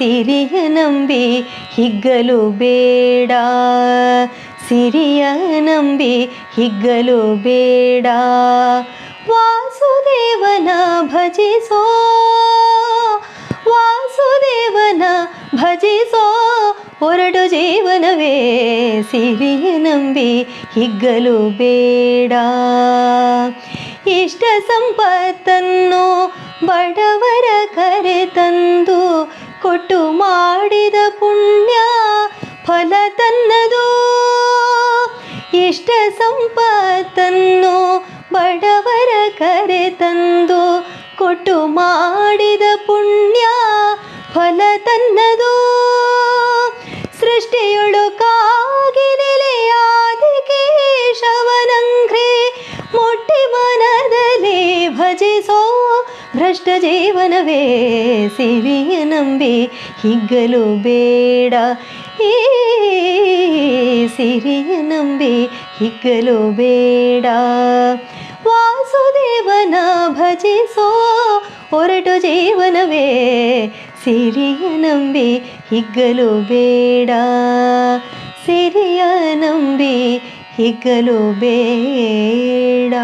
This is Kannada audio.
ಸಿರಿಯ ನಂಬಿ ಹಿಗ್ಗಲು ಬೇಡ, ಸಿರಿಯ ನಂಬಿ ಹಿಗ್ಗಲು ಬೇಡ. ವಾಸುದೇವನ ಭಜಿಸೋ, ವಾಸುದೇವನ ಭಜಿಸೋ ಹೊರಡು ಜೀವನವೇ, ಸಿರಿಯ ನಂಬಿ ಹಿಗ್ಗಲು ಬೇಡ. ಇಷ್ಟ ಸಂಪತ್ತನ್ನು ಬಡವರ ಕರೆ ತಂದು ಕೊಟ್ಟು ಮಾಡಿದ ಪುಣ್ಯ ಫಲ ತನ್ನದು. ಇಷ್ಟ ಸಂಪತ್ತನ್ನು ಬಡವರ ಕರೆ ತಂದು ಕೊಟ್ಟು ಮಾಡಿದ ಪುಣ್ಯ ಫಲ ತನ್ನದು. ಸೃಷ್ಟಿಯೊಳು ಕಾಗಿ ನೆಲೆಯಾದಿ ಕೇಶವನಂಘ್ರೆ ಮುಟ್ಟಿ ಮನದಲ್ಲಿ ಭಜಿಸೋ ಭ್ರಷ್ಟ ಜೀವನವೇ, ಸಿರಿಯ ನಂಬಿ ಹಿಗ್ಗಲು ಬೇಡ, ಈ ಸಿರಿಯ ನಂಬಿ ಹಿಗ್ಗಲು ಬೇಡ. ವಾಸುದೇವನ ಭಜಿಸೋ ಹೊರಟು ಜೀವನವೇ, ಸಿರಿಯ ನಂಬಿ ಹಿಗ್ಗಲು ಬೇಡ, ಸಿರಿಯ ನಂಬಿ ಹಿಗ್ಗಲು ಬೇಡ.